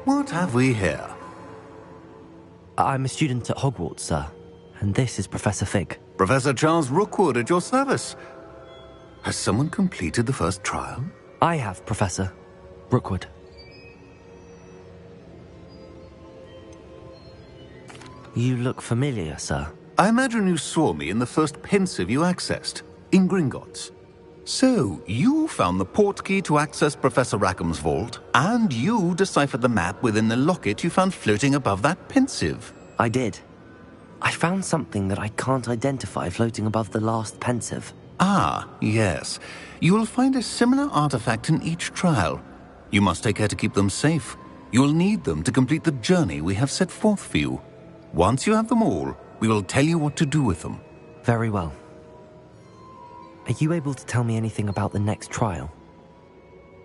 What have we here? I'm a student at Hogwarts, sir. And this is Professor Fig. Professor Charles Rookwood at your service. Has someone completed the first trial? I have, Professor Rookwood. You look familiar, sir. I imagine you saw me in the first pensive you accessed, in Gringotts. So, you found the portkey to access Professor Rackham's vault, and you deciphered the map within the locket you found floating above that pensive. I did. I found something that I can't identify floating above the last pensive. Ah, yes. You will find a similar artifact in each trial. You must take care to keep them safe. You will need them to complete the journey we have set forth for you. Once you have them all, we will tell you what to do with them. Very well. Are you able to tell me anything about the next trial?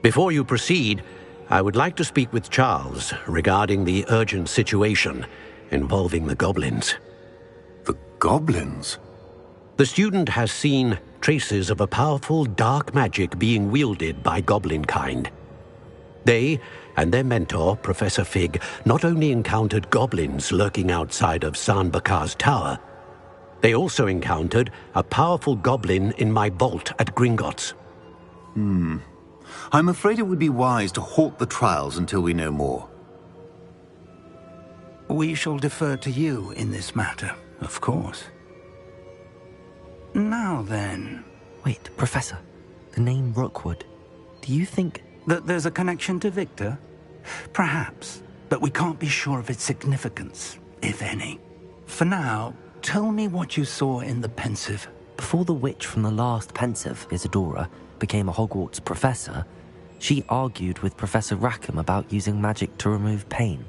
Before you proceed, I would like to speak with Charles regarding the urgent situation involving the goblins. The goblins? The student has seen traces of a powerful dark magic being wielded by goblin kind. They and their mentor, Professor Fig, not only encountered goblins lurking outside of Sanbakar's tower, they also encountered a powerful goblin in my vault at Gringotts. I'm afraid it would be wise to halt the trials until we know more. We shall defer to you in this matter, of course. Now then... Wait, Professor. The name Rookwood. Do you think... that there's a connection to Victor? Perhaps, but we can't be sure of its significance, if any. For now, tell me what you saw in the pensive. Before the witch from the last pensive, Isadora, became a Hogwarts professor, she argued with Professor Rackham about using magic to remove pain.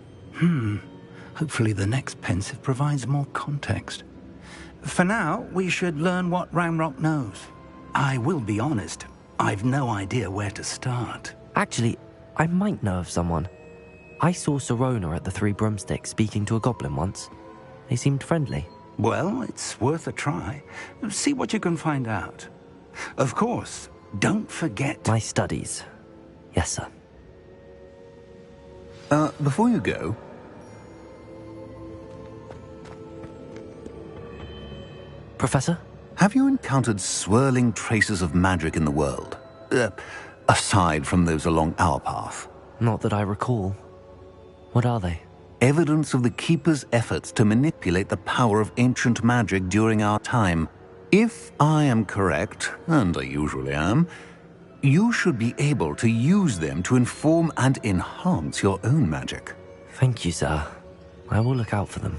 Hopefully the next pensive provides more context. For now, we should learn what Ranrock knows. I will be honest, I've no idea where to start. Actually, I might know of someone. I saw Sirona at the Three Broomsticks speaking to a goblin once. They seemed friendly. Well, it's worth a try. See what you can find out. Of course, don't forget... My studies. Yes, sir. Before you go... Professor? Have you encountered swirling traces of magic in the world? Aside from those along our path? Not that I recall. What are they? Evidence of the Keeper's efforts to manipulate the power of ancient magic during our time. If I am correct, and I usually am, you should be able to use them to inform and enhance your own magic. Thank you, sir. I will look out for them.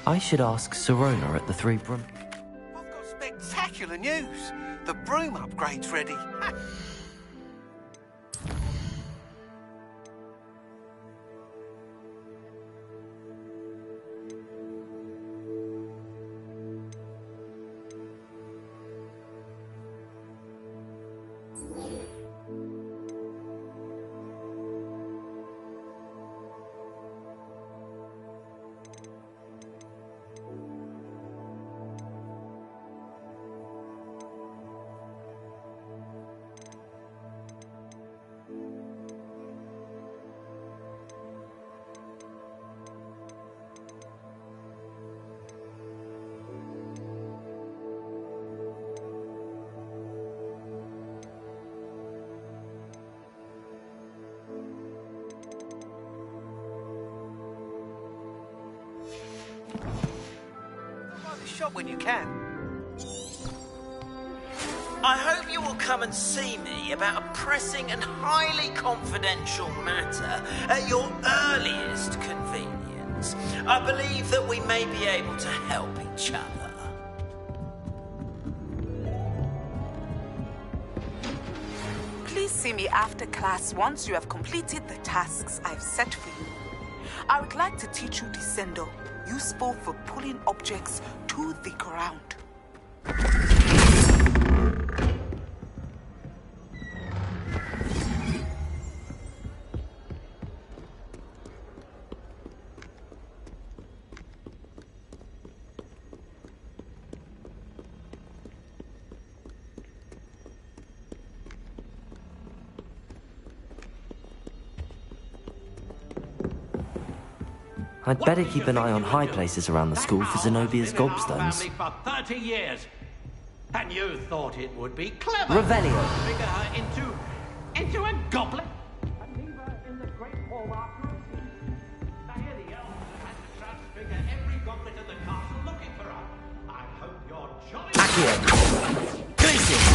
I should ask Sirona at the Three Broom... I've got spectacular news. The broom upgrade's ready. Shop when you can. I hope you will come and see me about a pressing and highly confidential matter at your earliest convenience. I believe that we may be able to help each other. Please see me after class once you have completed the tasks I've set for you. I would like to teach you Descendo, useful for pulling objects to the ground. I'd better keep an eye on high places around the school for Zenobia's gobstones. For 30 years. And you thought it would be clever. Revelio. Figure her into a goblin. And leave her in the Great Hall after a season. Now here the elves had to transfigure every goblet in the castle looking for her. I hope you're jolly... Accio. Glacius.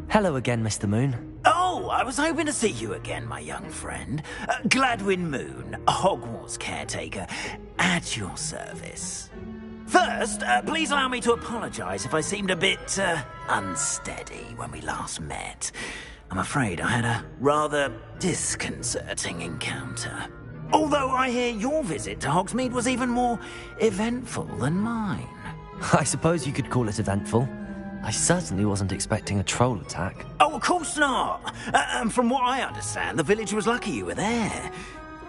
Hello again, Mr. Moon. Oh, I was hoping to see you again, my young friend. Gladwin Moon, Hogwarts caretaker, at your service. First, please allow me to apologize if I seemed a bit, unsteady when we last met. I'm afraid I had a rather disconcerting encounter. Although I hear your visit to Hogsmeade was even more eventful than mine. I suppose you could call it eventful. I certainly wasn't expecting a troll attack. Oh, of course not. And from what I understand, the village was lucky you were there.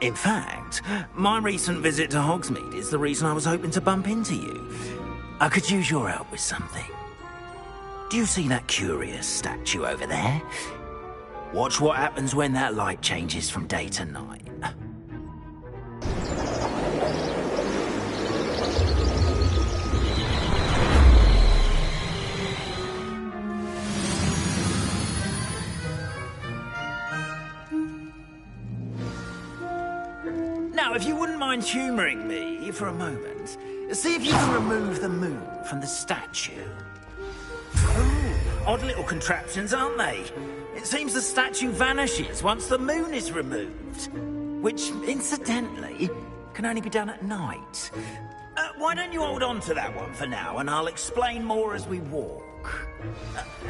In fact, my recent visit to Hogsmeade is the reason I was hoping to bump into you. I could use your help with something. Do you see that curious statue over there? Watch what happens when that light changes from day to night. Now, if you wouldn't mind humouring me for a moment, see if you can remove the moon from the statue. Ooh, odd little contraptions, aren't they? It seems the statue vanishes once the moon is removed. Which, incidentally, can only be done at night. Why don't you hold on to that one for now, and I'll explain more as we walk.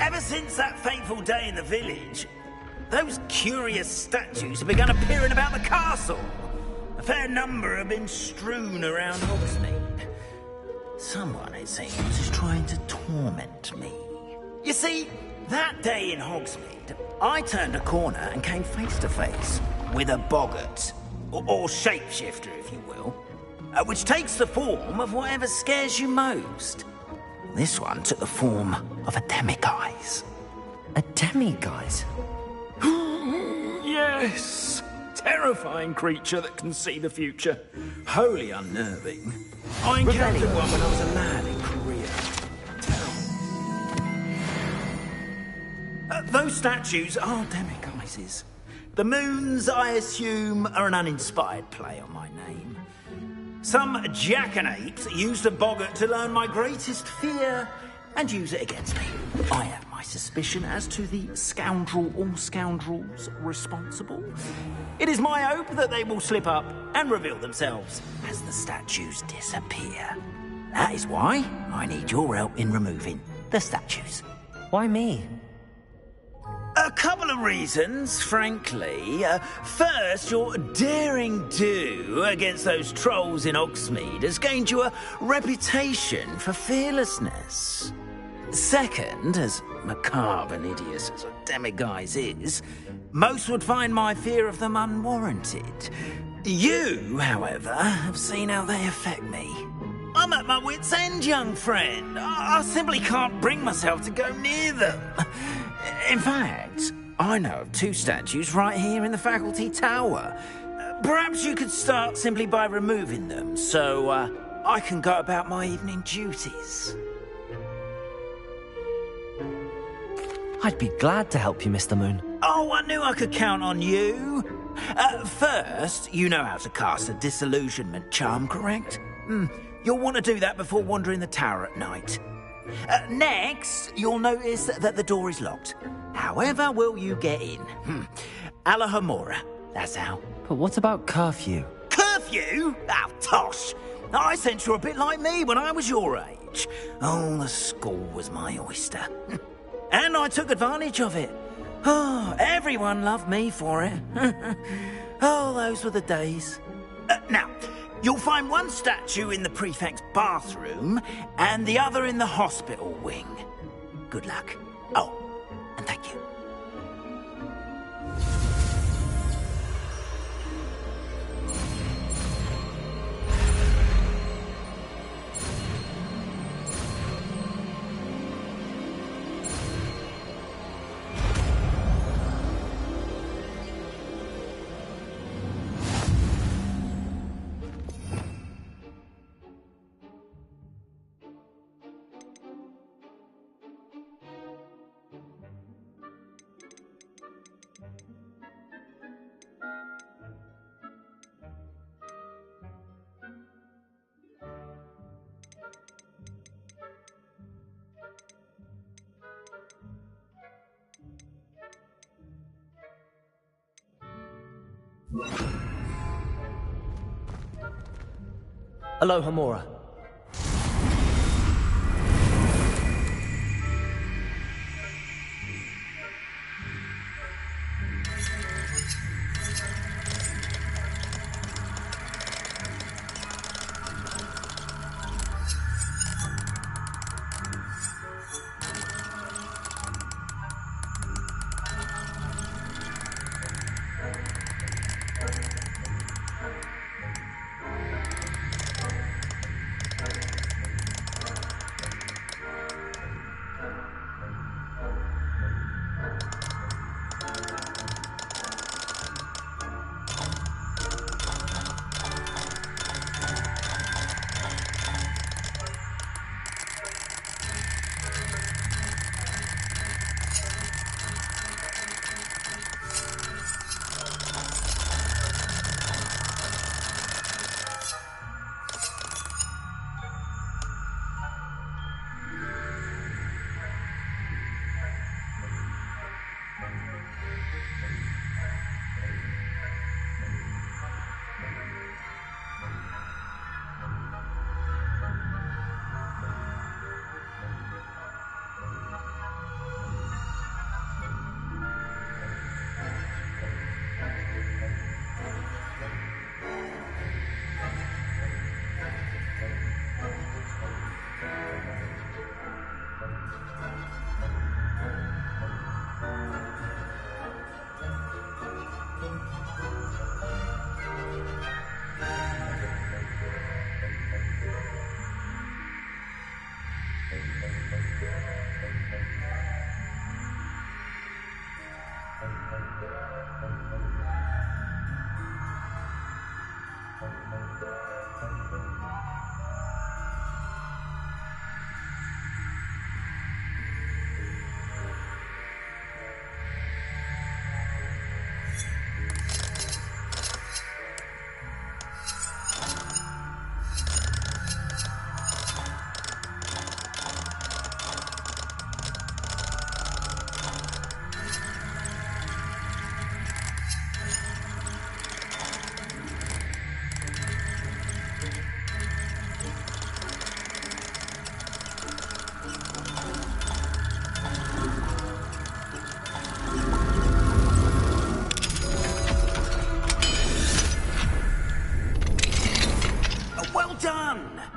Ever since that fateful day in the village, those curious statues have begun appearing about the castle. A fair number have been strewn around Hogsmeade. Someone, it seems, is trying to torment me. You see, that day in Hogsmeade, I turned a corner and came face to face with a boggart, or shapeshifter, if you will, which takes the form of whatever scares you most. This one took the form of a demiguise. A demiguise? Yes! Terrifying creature that can see the future. Wholly unnerving. I encountered one when I was a lad in Korea. Terrible. Those statues are demiguises. The moons, I assume, are an uninspired play on my name. Some jackanapes used a boggart to learn my greatest fear and use it against me. I have my suspicion as to the scoundrel or scoundrels responsible. It is my hope that they will slip up and reveal themselves as the statues disappear. That is why I need your help in removing the statues. Why me? A couple of reasons, frankly. First, your daring do against those trolls in Hogsmeade has gained you a reputation for fearlessness. Second, as macabre and hideous as a demiguise is, most would find my fear of them unwarranted. You, however, have seen how they affect me. I'm at my wit's end, young friend. I simply can't bring myself to go near them. In fact, I know of 2 statues right here in the faculty tower. Perhaps you could start simply by removing them, so I can go about my evening duties. I'd be glad to help you, Mr. Moon. Oh, I knew I could count on you. First, you know how to cast a disillusionment charm, correct? You'll want to do that before wandering the tower at night. Next, you'll notice that the door is locked. However will you get in? Alahomora, that's how. But what about curfew? Curfew? Oh, tosh. I sense you're a bit like me when I was your age. Oh, the school was my oyster. And I took advantage of it. Oh, everyone loved me for it. Oh, those were the days. Now, you'll find one statue in the prefect's bathroom and the other in the hospital wing. Good luck. Oh, and thank you. Alohomora.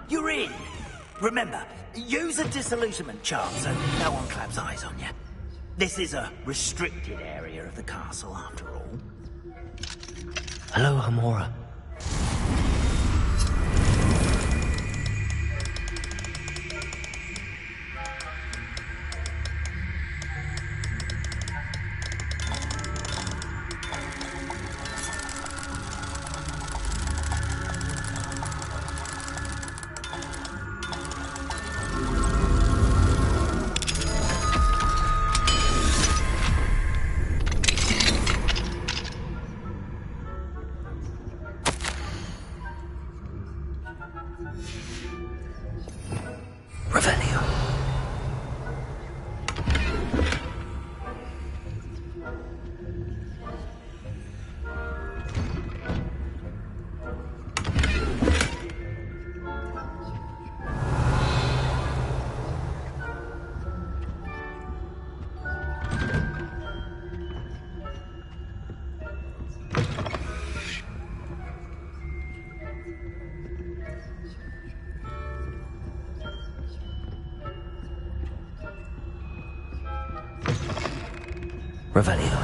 You're in. Remember, use a disillusionment charm so no one claps eyes on you. This is a restricted area of the castle, after all. Alohomora. Revelio. Revelio.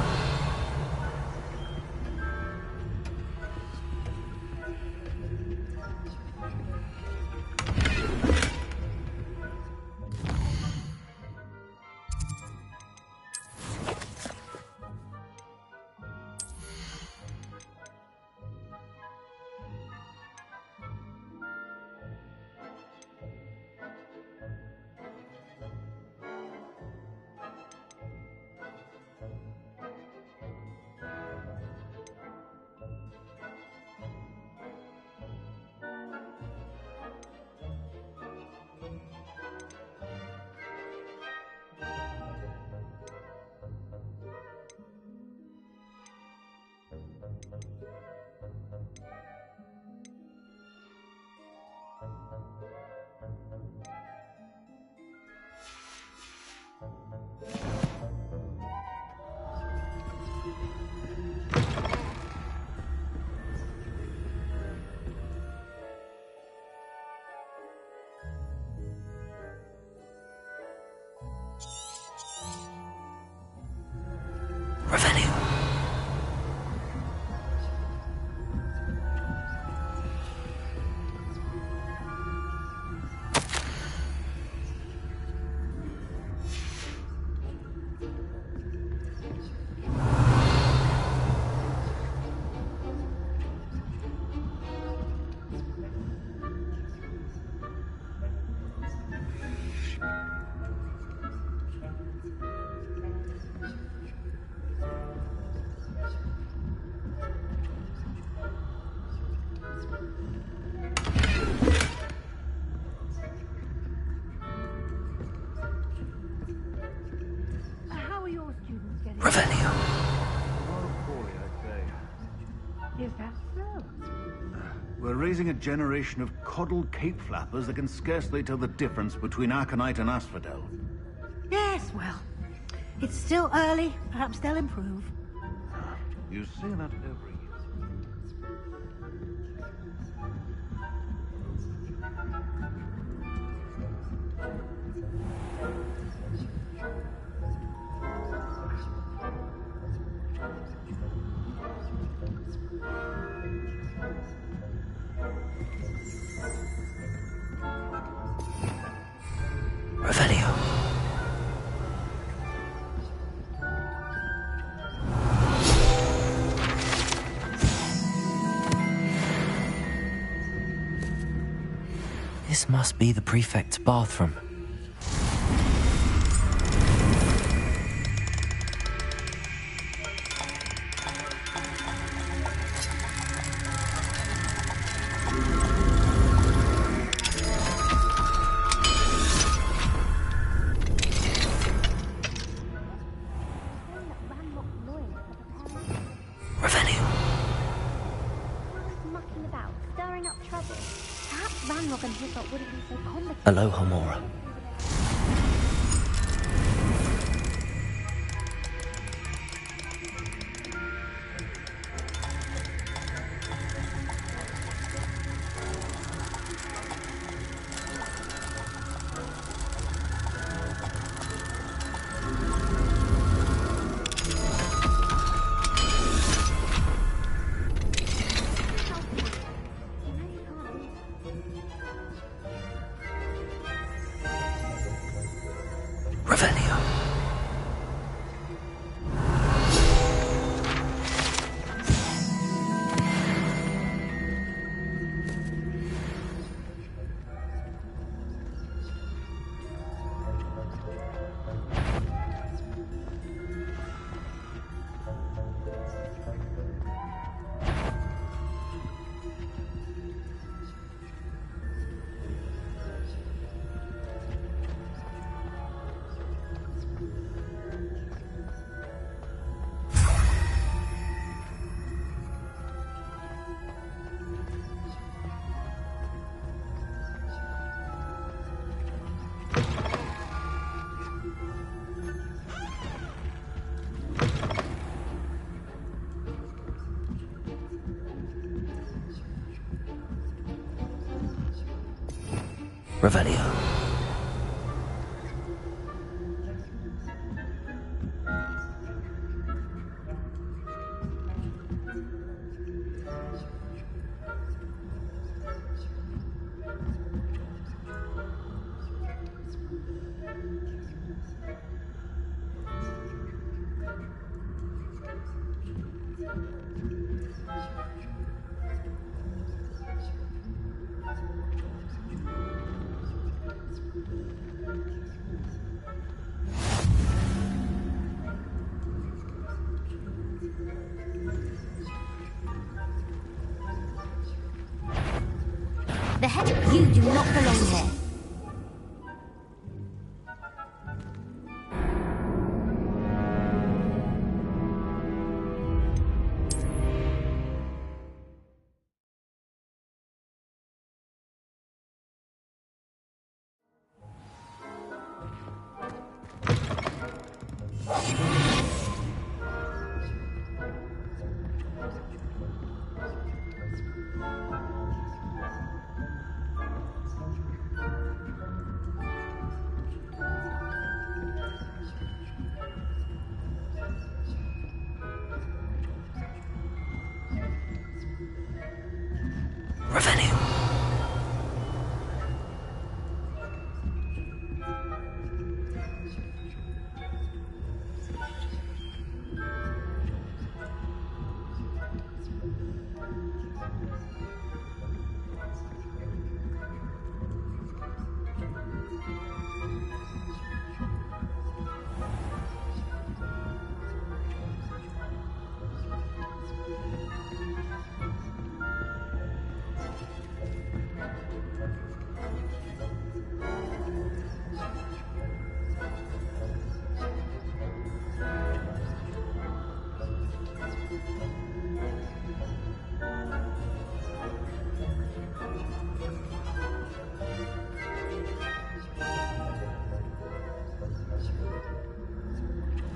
Revelio. How are your students getting Revelio. Poorly, I'd say. on? Is that so? We're raising a generation of coddled cape flappers that can scarcely tell the difference between aconite and asphodel. Yes, well, it's still early. Perhaps they'll improve. You say that every year. Revelio. This must be the prefect's bathroom. Revelio. Mucking about, stirring up trouble. Perhaps Ranrock and Hogwart wouldn't be so complicated. Aloha Mora. Revelio. Revelio. The heck? You do not belong here. Revelio.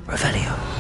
Revelio.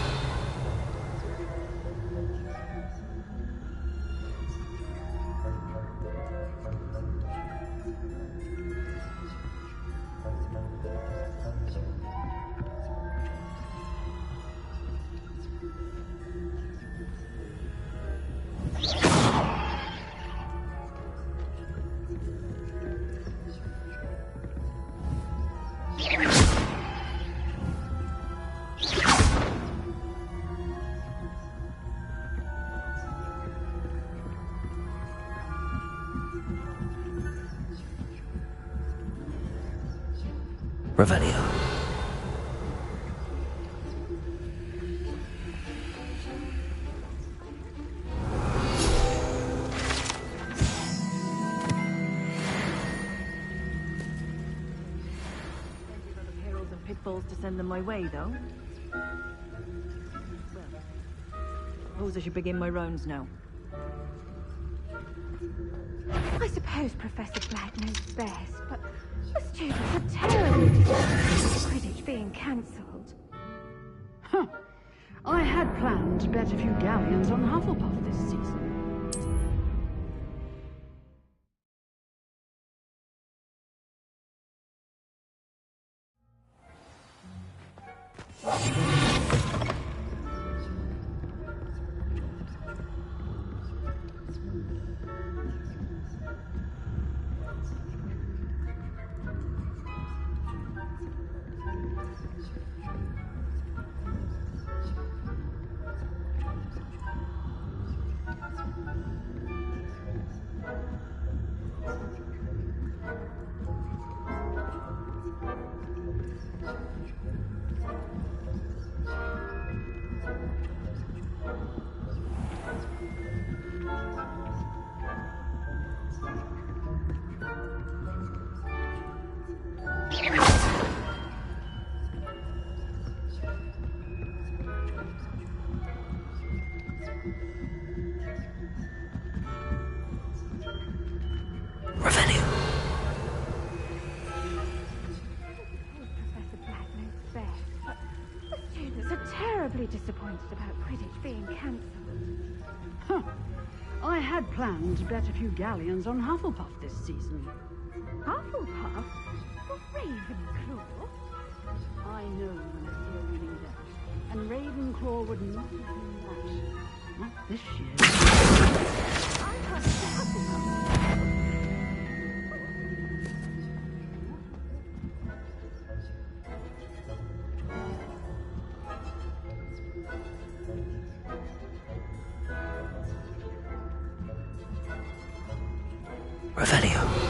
Revelio. Perils and pitfalls to send them my way, though. Well, suppose I should begin my rounds now. I suppose Professor Black knows best, but the students are terribly disappointed with Quidditch being cancelled. Huh. I had planned to bet a few galleons on Hufflepuff this season. Disappointed about Quidditch being cancelled. Huh. I had planned to bet a few galleons on Hufflepuff this season. Hufflepuff? Dumbledore would not have done that. Not this year. Revelio.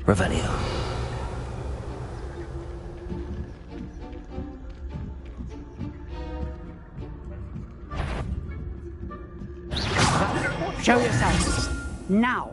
Revelio. Show yourself. Now.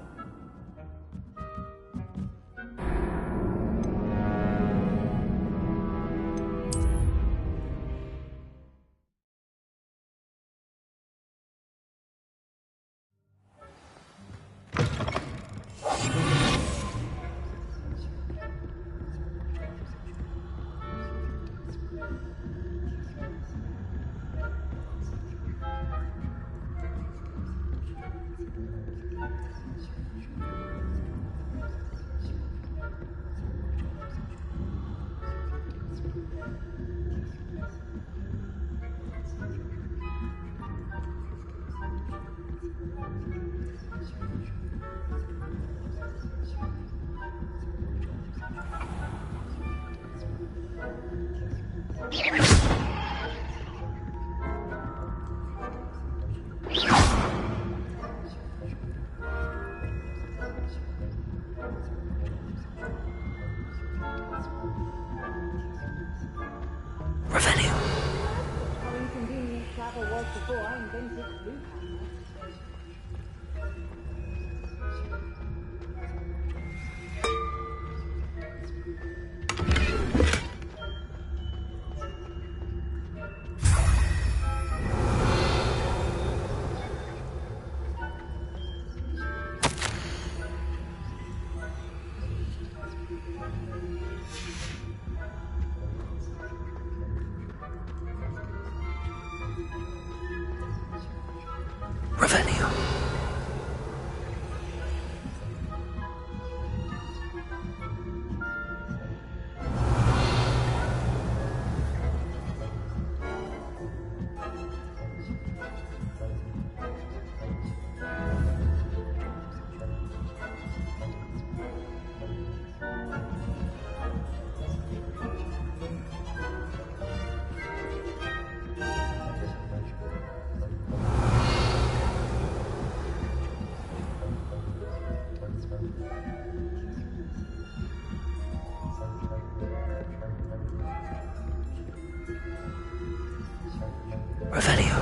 Revelio. Revelio.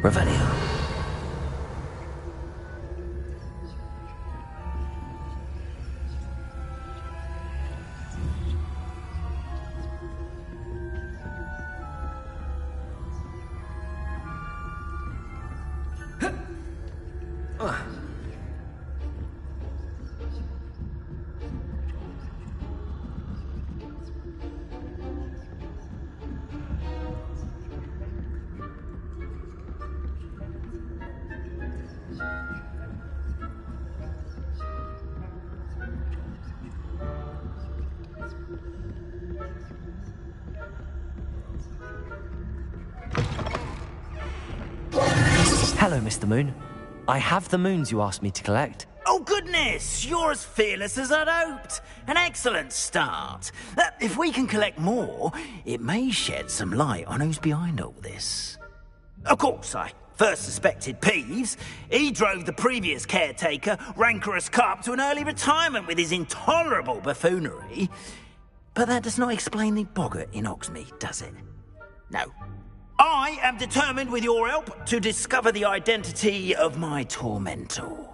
Revelio. Hello, Mr. Moon. I have the moons you asked me to collect. Oh, goodness! You're as fearless as I'd hoped. An excellent start. If we can collect more, it may shed some light on who's behind all this. Of course, I first suspected Peeves. He drove the previous caretaker, Rancorous Carp, to an early retirement with his intolerable buffoonery. But that does not explain the boggart in Hogsmeade, does it? No. I am determined, with your help, to discover the identity of my tormentor.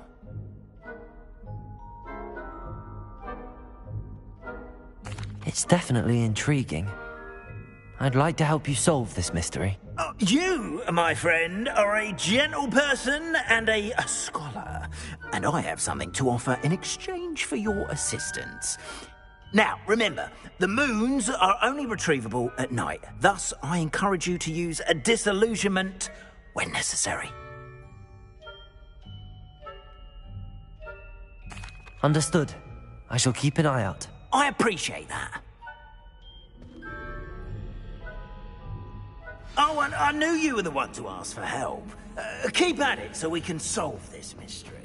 It's definitely intriguing. I'd like to help you solve this mystery. You, my friend, are a gentle person and a scholar, and I have something to offer in exchange for your assistance. Now, remember, the moons are only retrievable at night. Thus, I encourage you to use a disillusionment when necessary. Understood. I shall keep an eye out. I appreciate that. Oh, and I knew you were the one to ask for help. Keep at it so we can solve this mystery.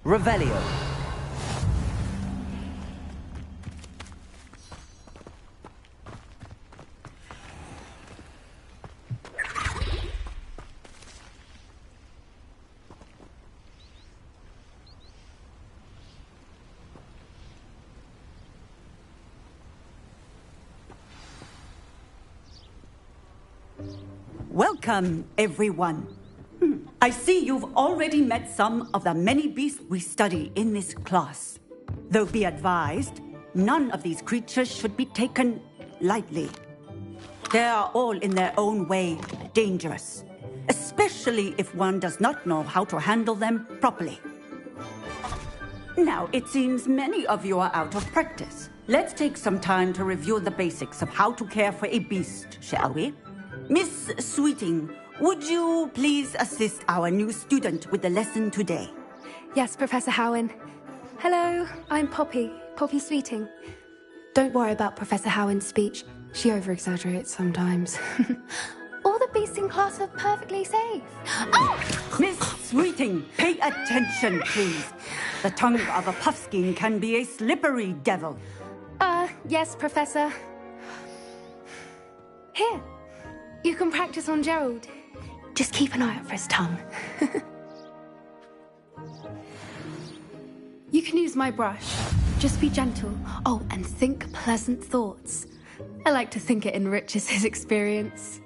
Revelio. Welcome, everyone. I see you've already met some of the many beasts we study in this class. Though be advised, none of these creatures should be taken lightly. They are all in their own way dangerous, especially if one does not know how to handle them properly. Now, it seems many of you are out of practice. Let's take some time to review the basics of how to care for a beast, shall we? Miss Sweeting, would you please assist our new student with the lesson today? Yes, Professor Howen. Hello, I'm Poppy Sweeting. Don't worry about Professor Howen's speech. She over-exaggerates sometimes. All the beasts in class are perfectly safe. Oh! Miss Sweeting, pay attention, please. The tongue of a puffskein can be a slippery devil. Yes, Professor. Here, you can practice on Gerald. Just keep an eye out for his tongue. You can use my brush. Just be gentle. Oh, and think pleasant thoughts. I like to think it enriches his experience.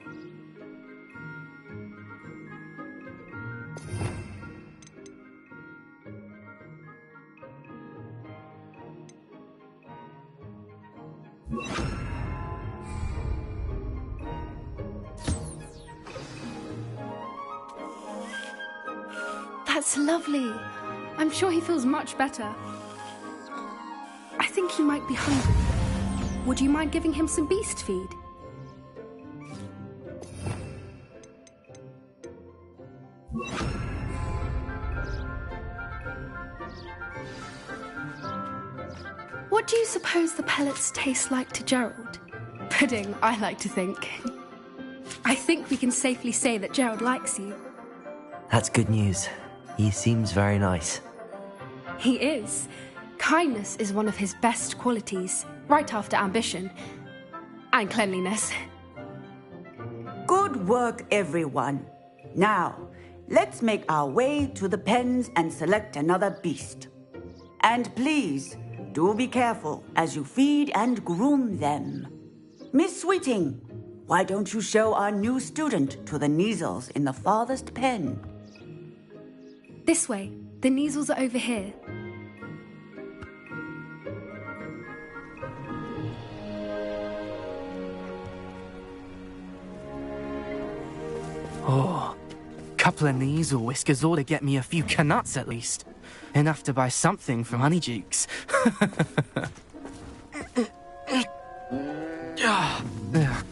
That's lovely. I'm sure he feels much better. I think he might be hungry. Would you mind giving him some beast feed? What do you suppose the pellets taste like to Gerald? Pudding, I like to think. I think we can safely say that Gerald likes you. That's good news. He seems very nice. He is. Kindness is one of his best qualities, right after ambition. And cleanliness. Good work, everyone. Now, let's make our way to the pens and select another beast. And please, do be careful as you feed and groom them. Miss Sweeting, why don't you show our new student to the Kneazles in the farthest pen? This way. The Kneazles are over here. Oh, couple of Kneazle whiskers ought to get me a few canuts at least. Enough to buy something from Honeydukes.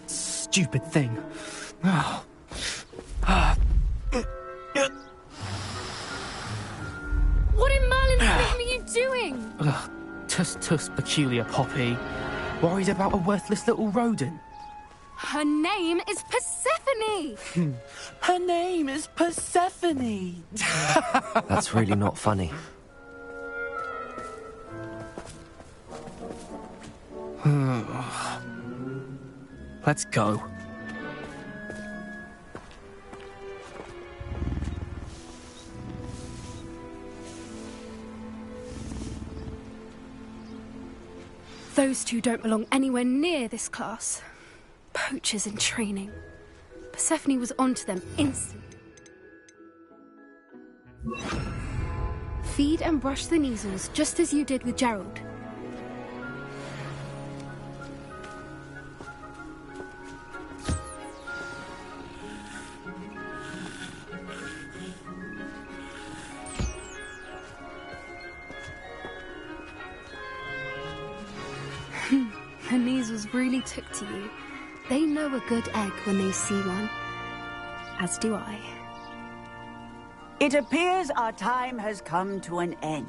Stupid thing. Oh. What in Merlin's name are you doing? Tuss, peculiar Poppy. Worried about a worthless little rodent. Her name is Persephone! Her name is Persephone! That's really not funny. Let's go. Those two don't belong anywhere near this class. Poachers in training. Persephone was onto them instantly. Feed and brush the Kneazles just as you did with Gerald. The Kneazles really took to you. They know a good egg when they see one. As do I. It appears our time has come to an end.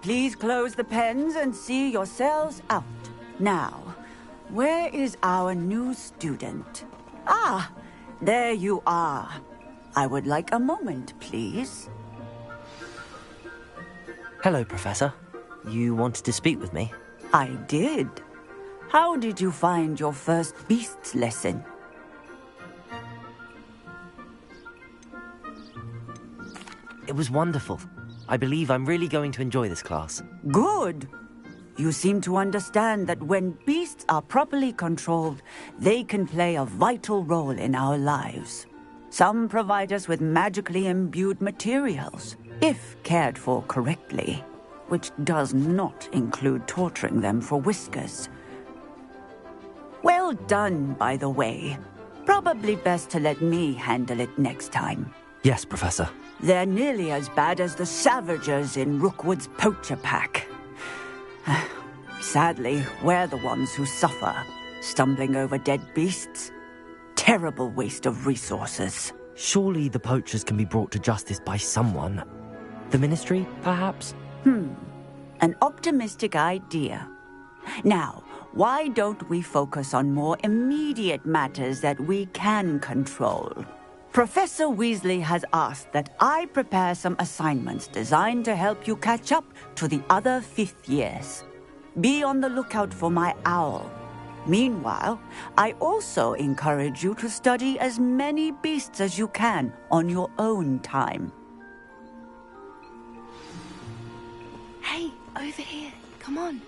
Please close the pens and see yourselves out. Now, where is our new student? Ah, there you are. I would like a moment, please. Hello, Professor. You wanted to speak with me? I did. How did you find your first beasts lesson? It was wonderful. I believe I'm really going to enjoy this class. Good. You seem to understand that when beasts are properly controlled, they can play a vital role in our lives. Some provide us with magically imbued materials, if cared for correctly, which does not include torturing them for whiskers. Well done, by the way. Probably best to let me handle it next time. Yes, Professor. They're nearly as bad as the Savagers in Rookwood's poacher pack. Sadly, we're the ones who suffer, stumbling over dead beasts. Terrible waste of resources. Surely the poachers can be brought to justice by someone. The Ministry, perhaps? An optimistic idea. Now, why don't we focus on more immediate matters that we can control? Professor Weasley has asked that I prepare some assignments designed to help you catch up to the other fifth years. Be on the lookout for my owl. Meanwhile, I also encourage you to study as many beasts as you can on your own time. Hey, over here. Come on.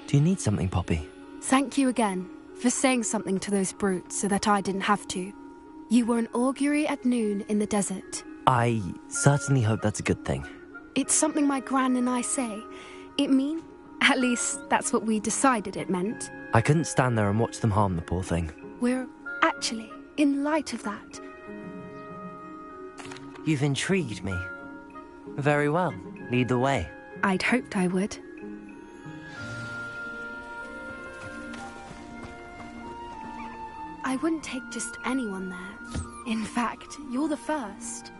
Do you need something, Poppy? Thank you again for saying something to those brutes so that I didn't have to. You were an augury at noon in the desert. I certainly hope that's a good thing. It's something my gran and I say. It mean? At least that's what we decided it meant. I couldn't stand there and watch them harm the poor thing. We're actually, in light of that... You've intrigued me. Very well. Lead the way. I'd hoped I would. I wouldn't take just anyone there. In fact, you're the first.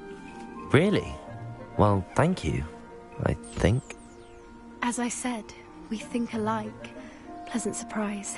Really? Well, thank you, I think. As I said, we think alike. Pleasant surprise.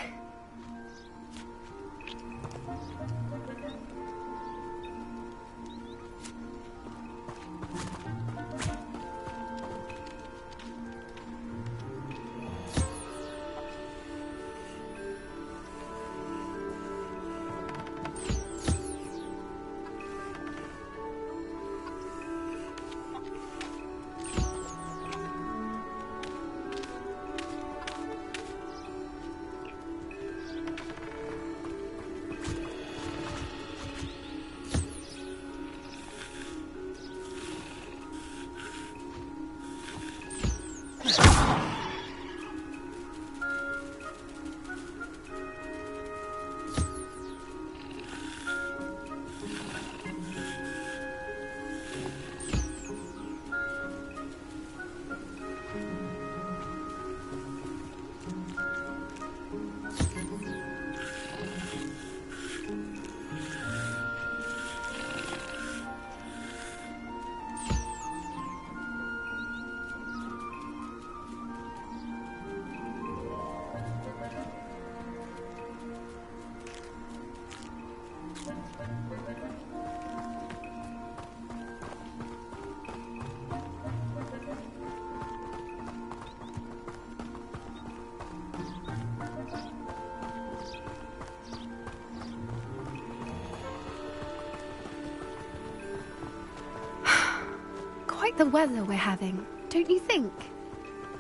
Quite the weather we're having, don't you think?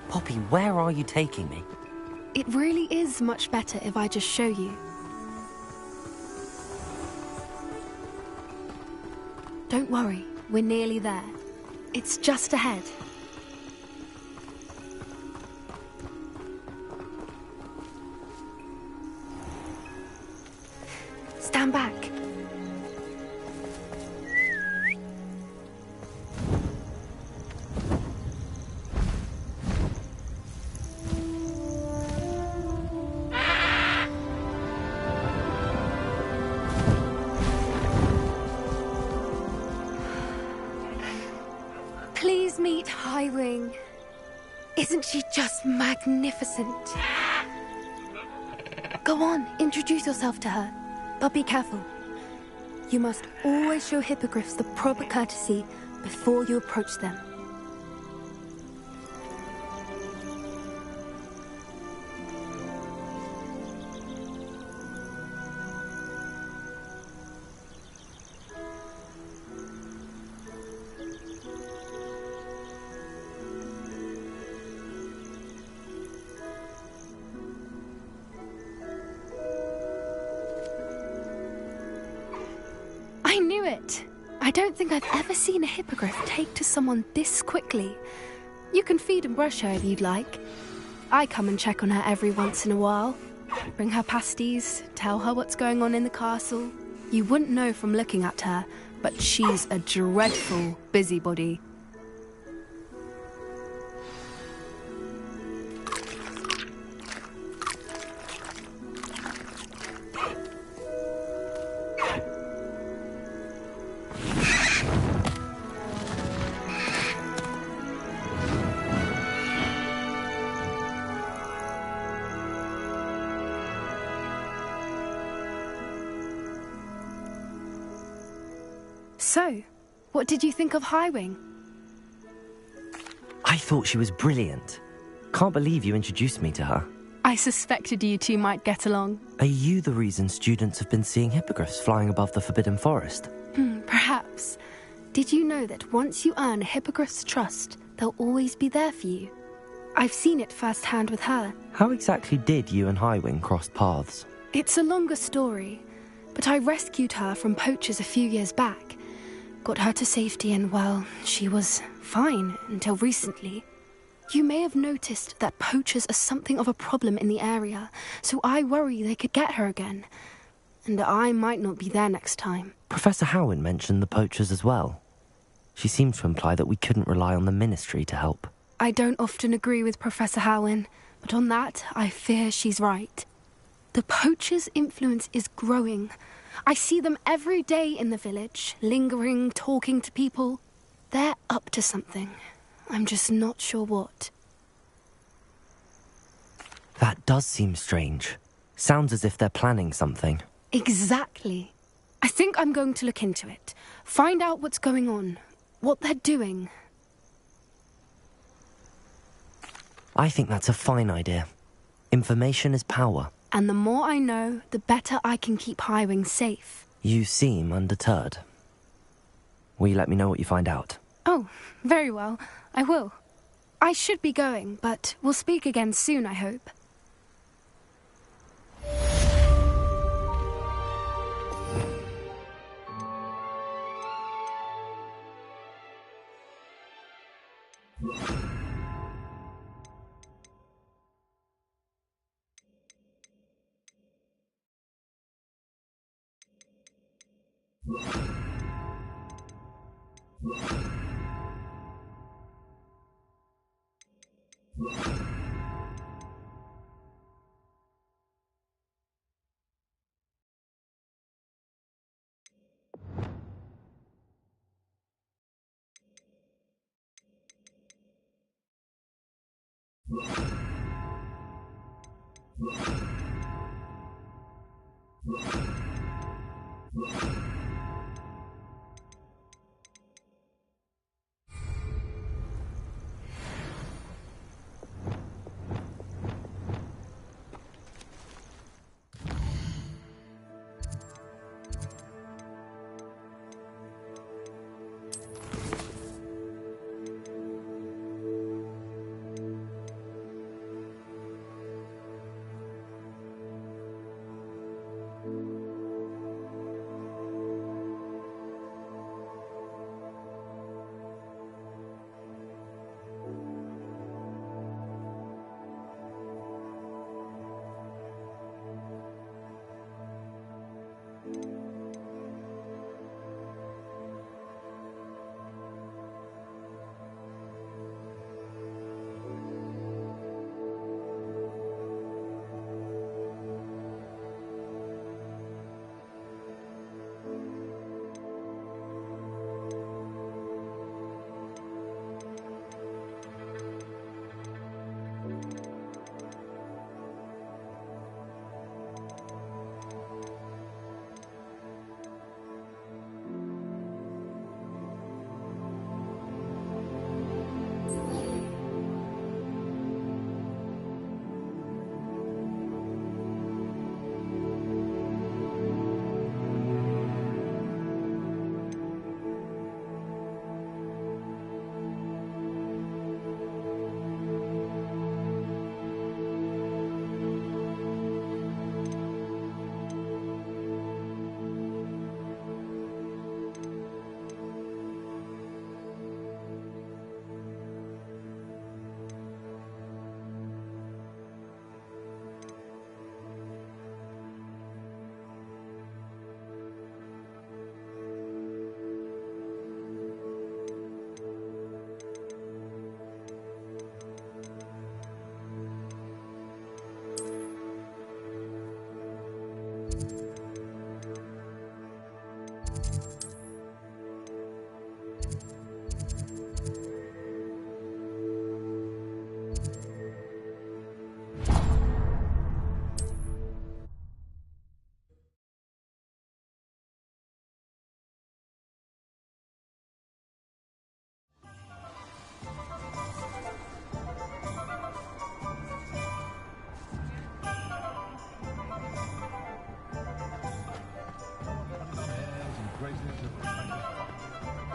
Poppy, where are you taking me? It really is much better if I just show you. Don't worry, we're nearly there. It's just ahead. Stand back. Please meet Highwing. Isn't she just magnificent? Go on, introduce yourself to her. But be careful. You must always show hippogriffs the proper courtesy before you approach them. I knew it! I don't think I've ever seen a hippogriff take to someone this quickly. You can feed and brush her if you'd like. I come and check on her every once in a while. Bring her pasties, tell her what's going on in the castle. You wouldn't know from looking at her, but she's a dreadful busybody. So, what did you think of Highwing? I thought she was brilliant. Can't believe you introduced me to her. I suspected you two might get along. Are you the reason students have been seeing hippogriffs flying above the Forbidden Forest? Perhaps. Did you know that once you earn a hippogriff's trust, they'll always be there for you? I've seen it firsthand with her. How exactly did you and Highwing cross paths? It's a longer story, but I rescued her from poachers a few years back. Got her to safety and, well, she was fine until recently. You may have noticed that poachers are something of a problem in the area, so I worry they could get her again. And I might not be there next time. Professor Howen mentioned the poachers as well. She seemed to imply that we couldn't rely on the Ministry to help. I don't often agree with Professor Howen, but on that, I fear she's right. The poachers' influence is growing. I see them every day in the village, lingering, talking to people. They're up to something. I'm just not sure what. That does seem strange. Sounds as if they're planning something. Exactly. I think I'm going to look into it. Find out what's going on, what they're doing. I think that's a fine idea. Information is power. And the more I know, the better I can keep Highwing safe. You seem undeterred. Will you let me know what you find out? Oh, very well. I will. I should be going, but we'll speak again soon, I hope.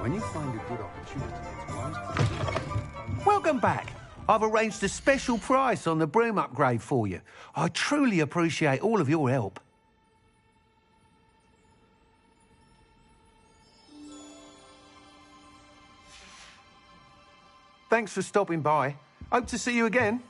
When you find a good opportunity, it's wise to... Welcome back. I've arranged a special price on the broom upgrade for you. I truly appreciate all of your help. Thanks for stopping by. Hope to see you again.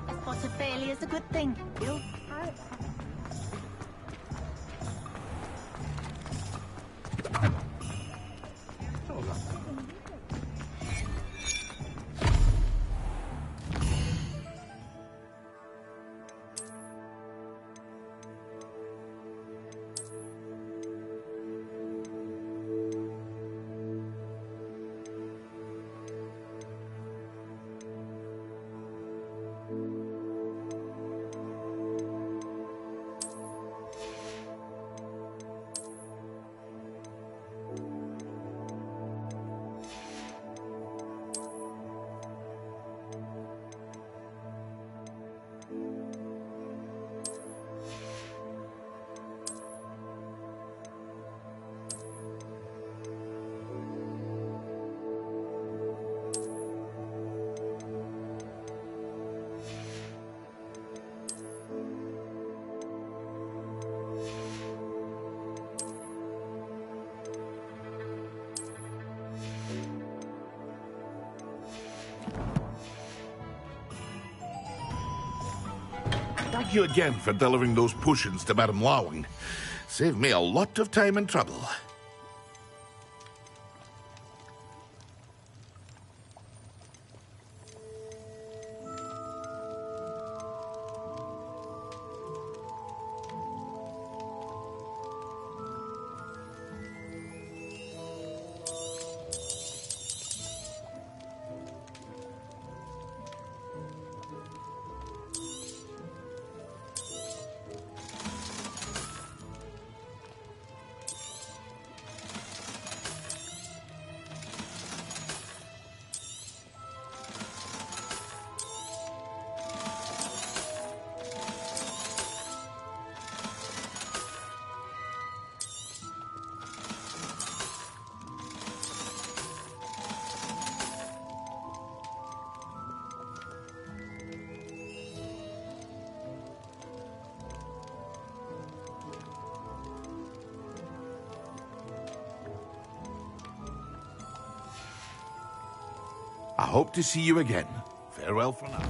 A spot of failure is a good thing. Thank you again for delivering those potions to Madame Lawing. Saved me a lot of time and trouble. I hope to see you again. Farewell for now.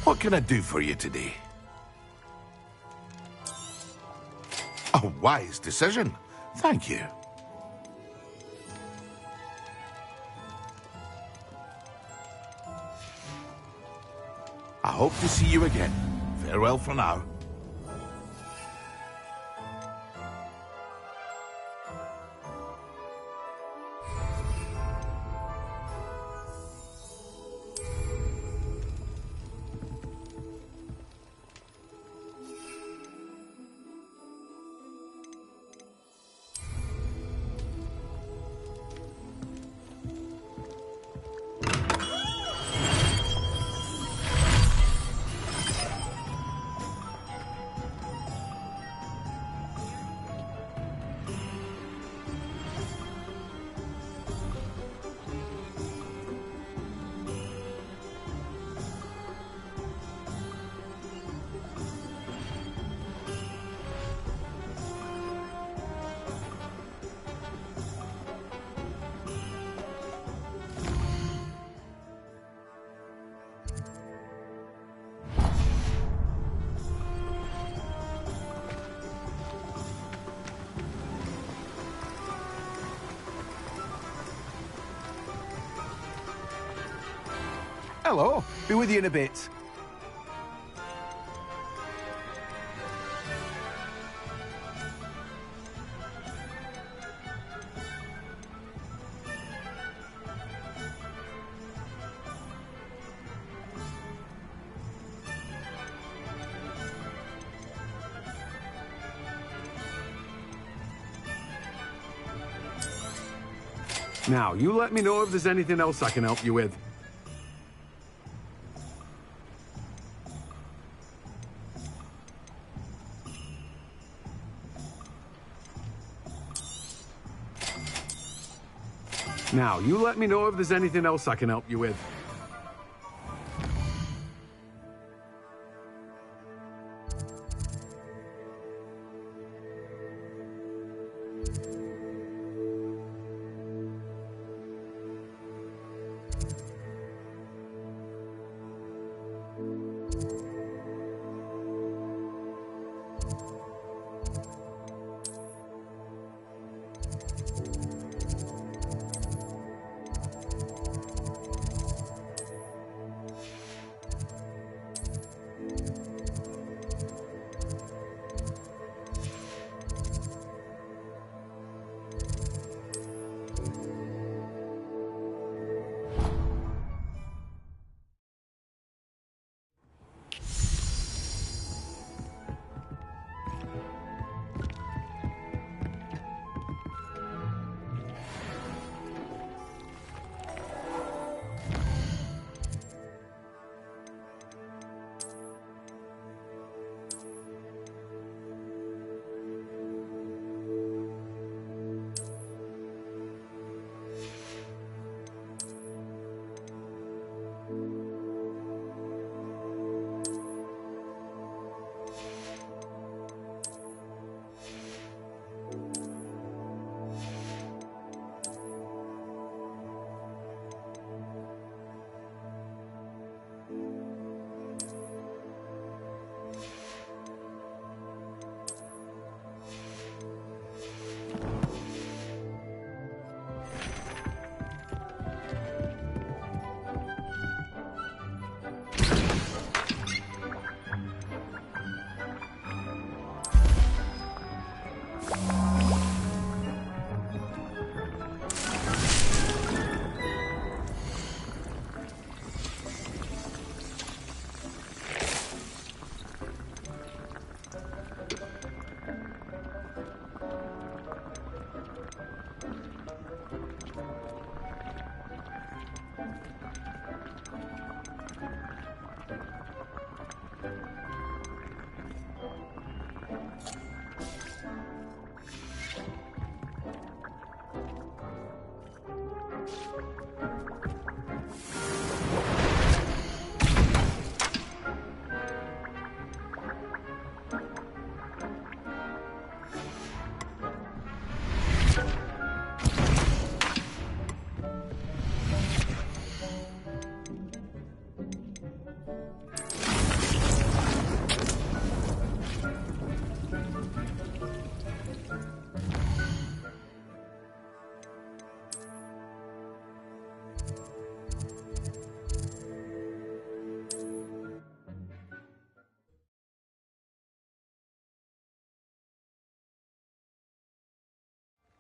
What can I do for you today? A wise decision. Thank you. I hope to see you again. Farewell for now. Hello. Be with you in a bit. Now, you let me know if there's anything else I can help you with. Now, you let me know if there's anything else I can help you with.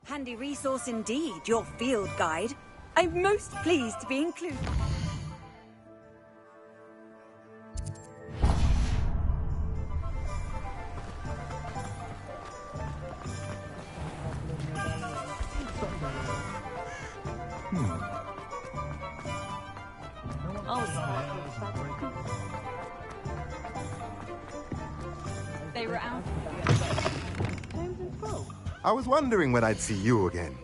Handy resource indeed, your field guide. I'm most pleased to be included. They were out. I was wondering when I'd see you again.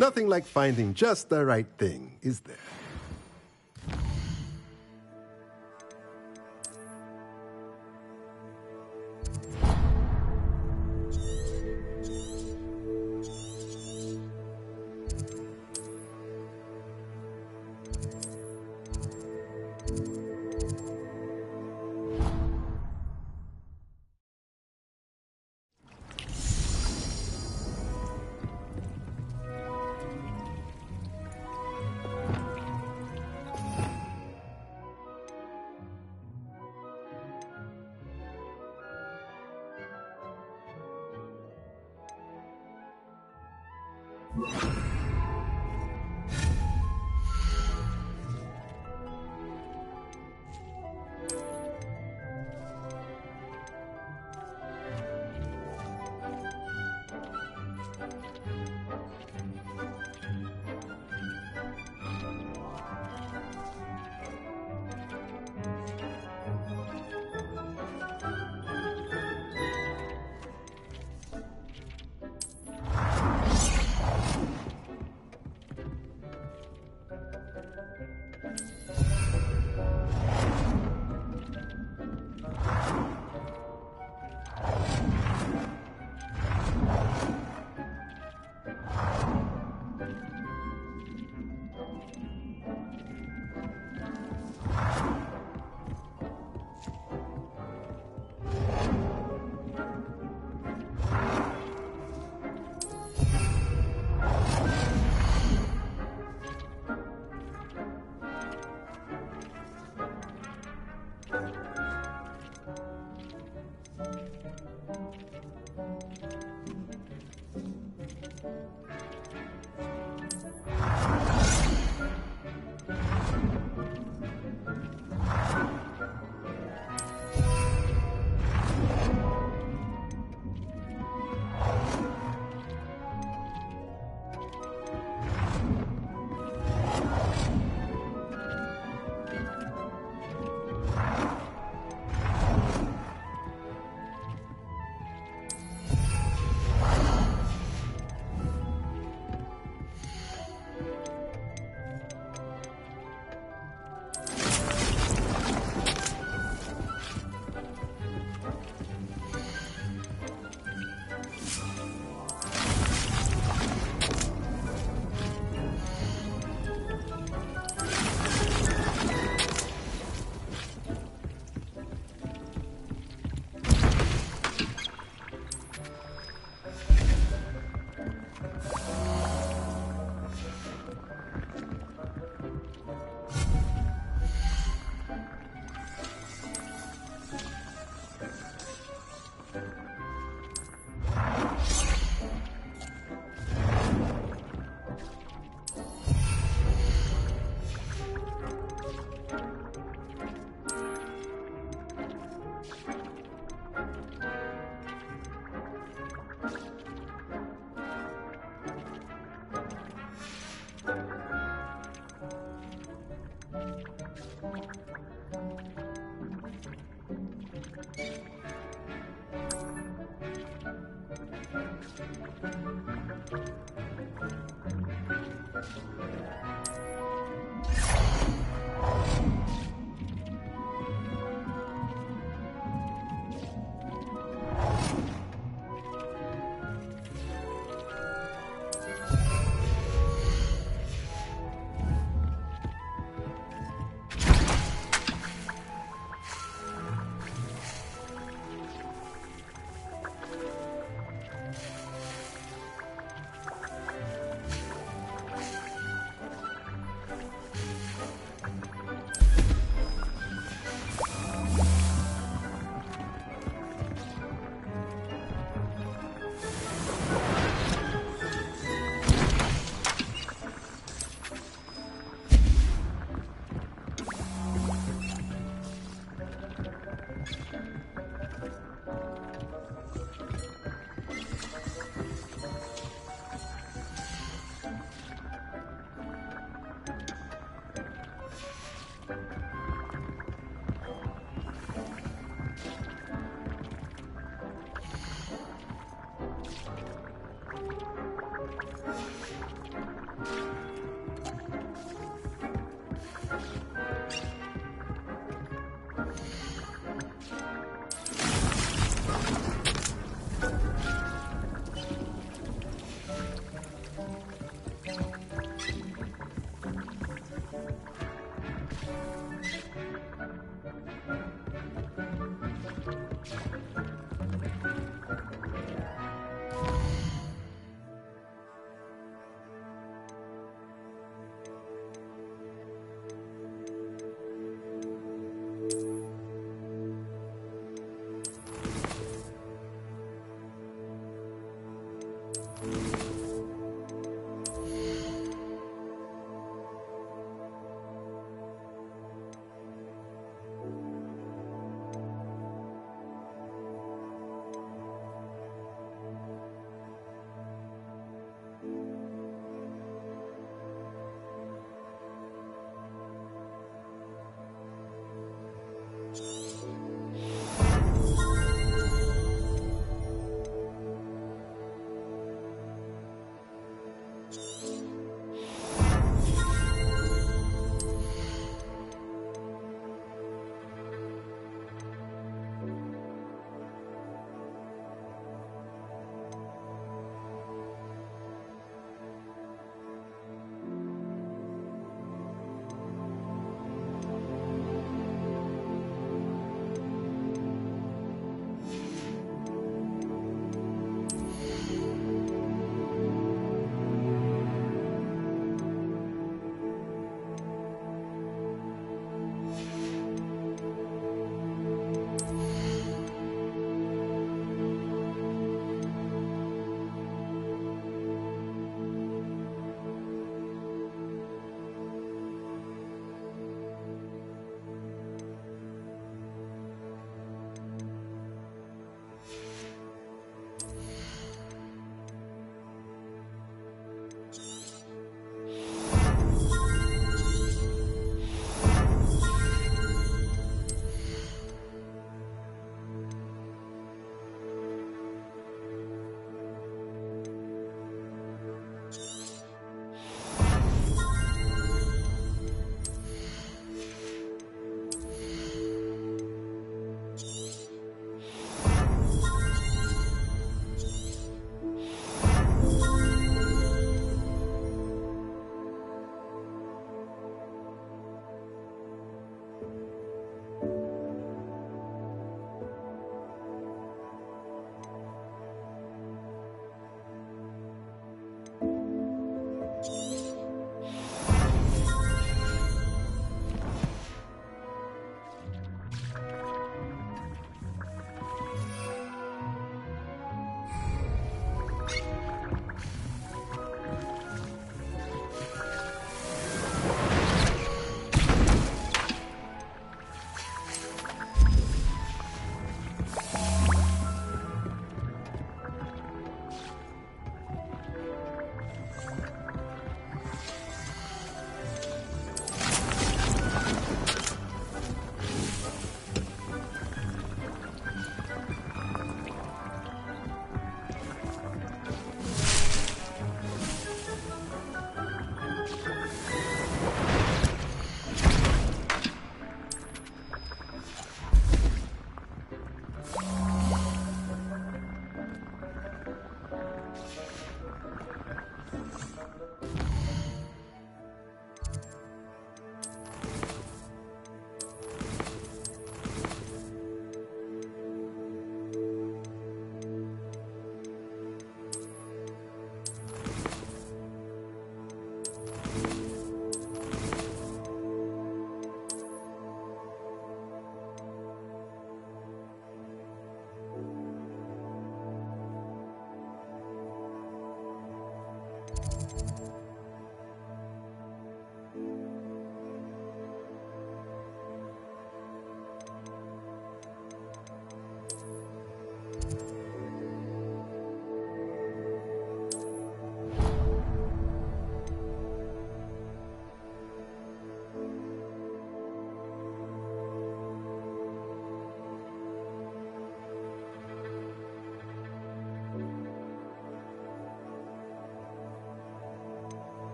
Nothing like finding just the right thing, is there?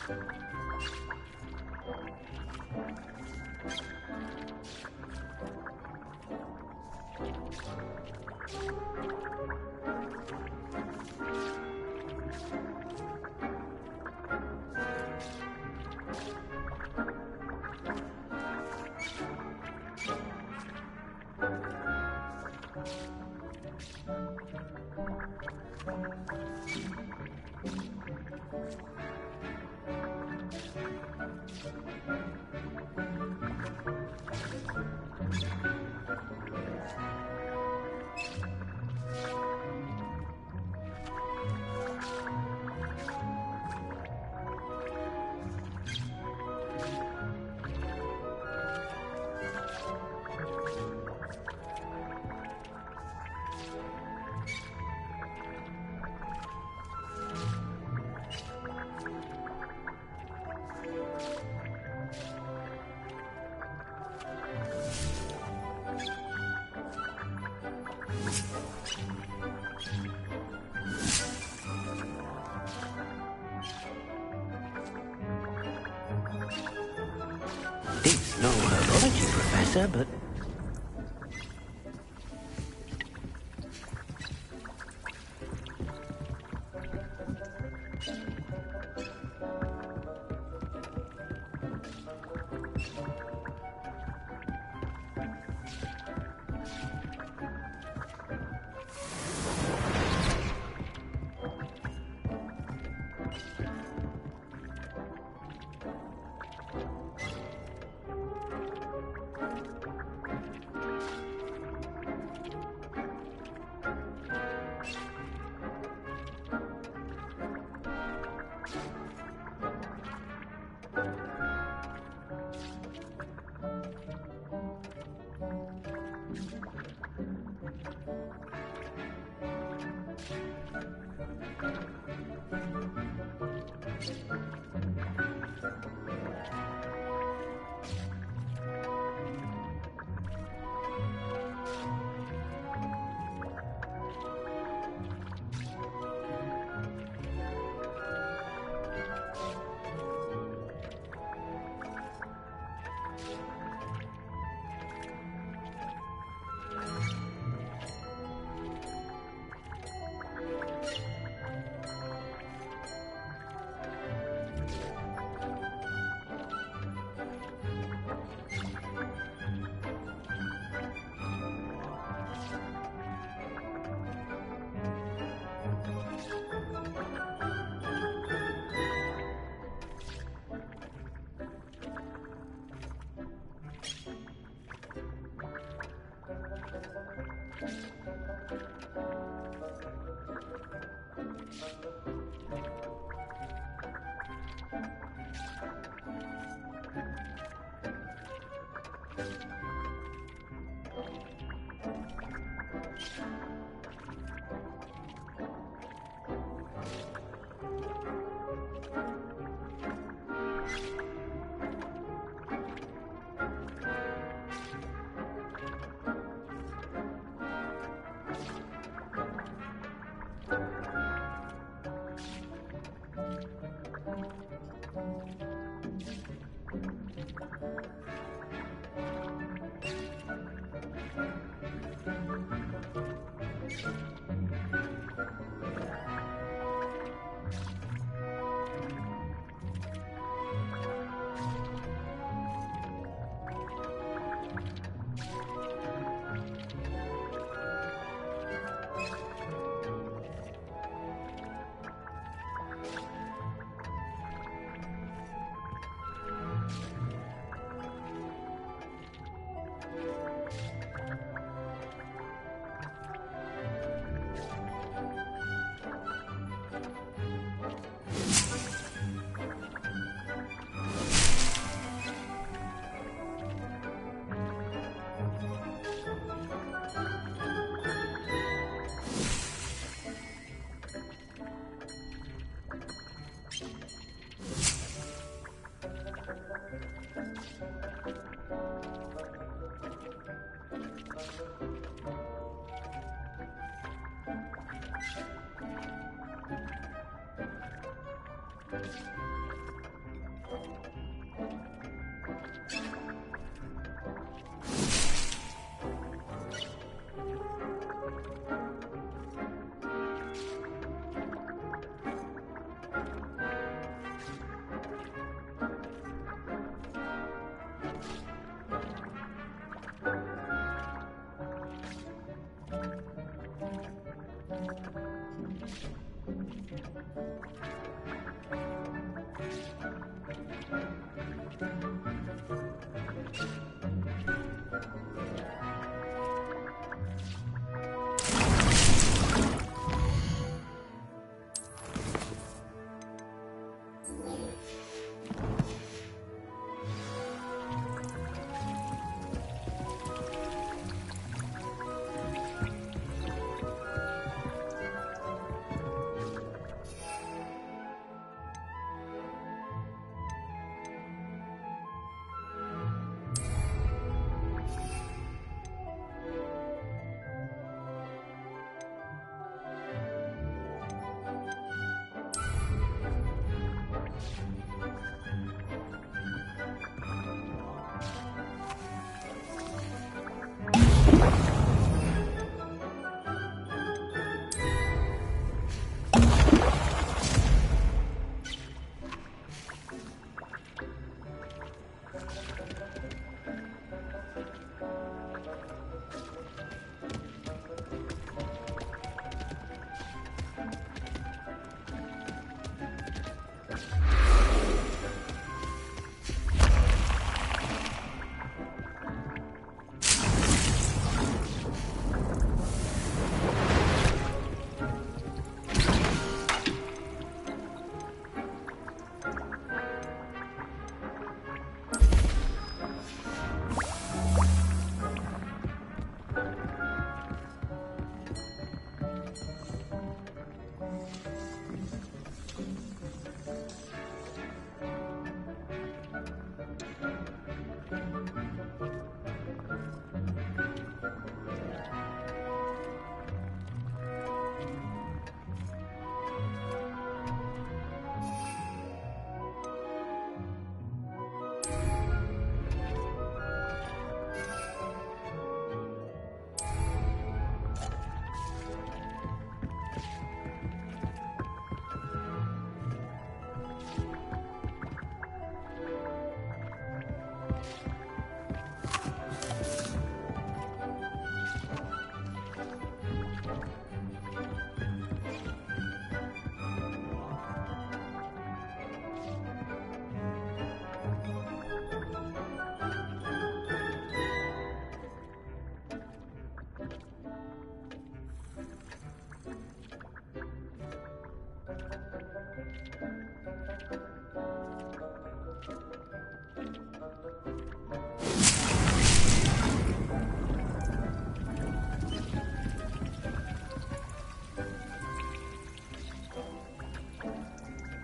It's no herbology professor, but...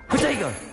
Potato!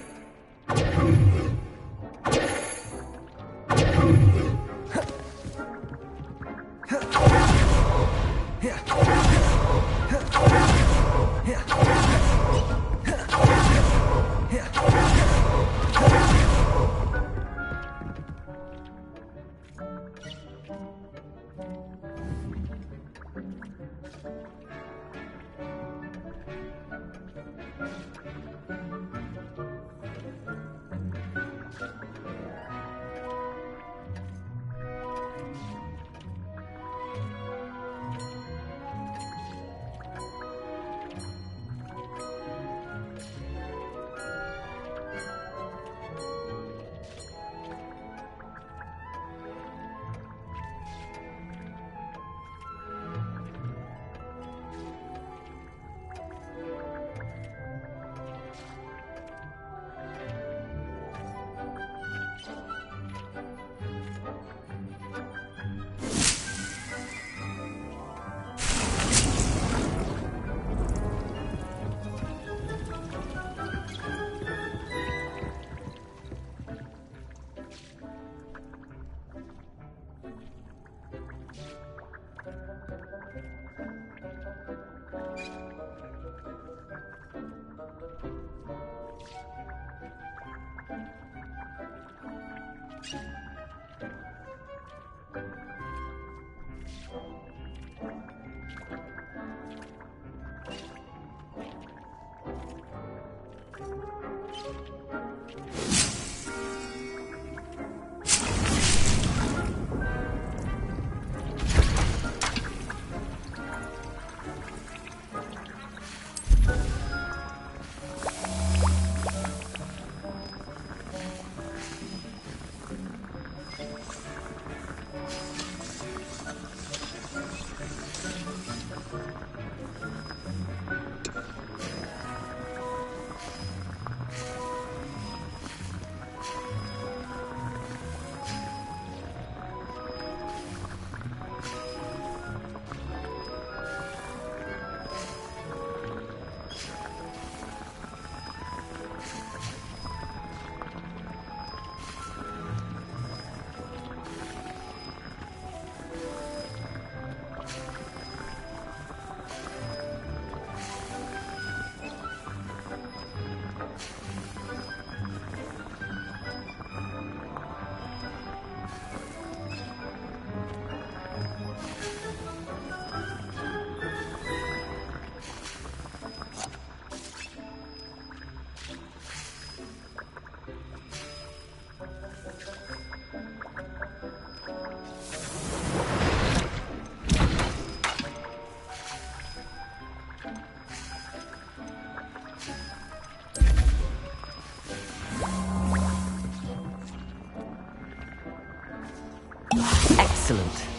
Excellent.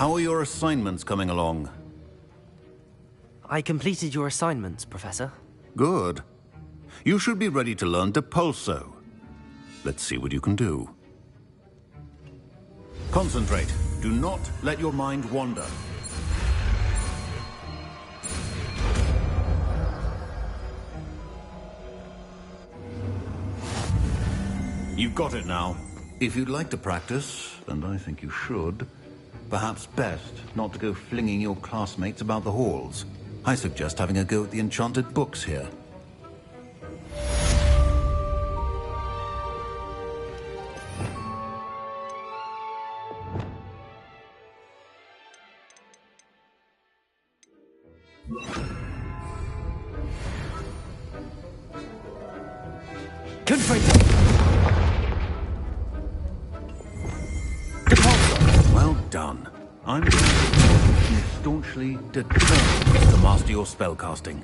How are your assignments coming along? I completed your assignments, Professor. Good. You should be ready to learn Depulso. Let's see what you can do. Concentrate. Do not let your mind wander. You've got it now. If you'd like to practice, and I think you should, perhaps best not to go flinging your classmates about the halls. I suggest having a go at the enchanted books here. Well done. I'm staunchly determined to master your spellcasting.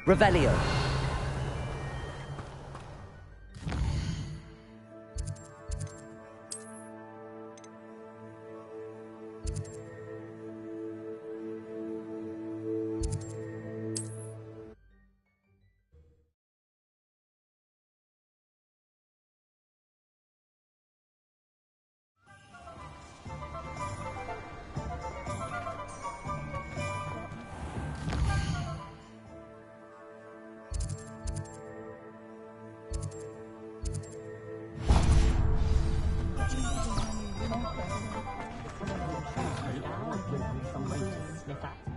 Revelio. With that.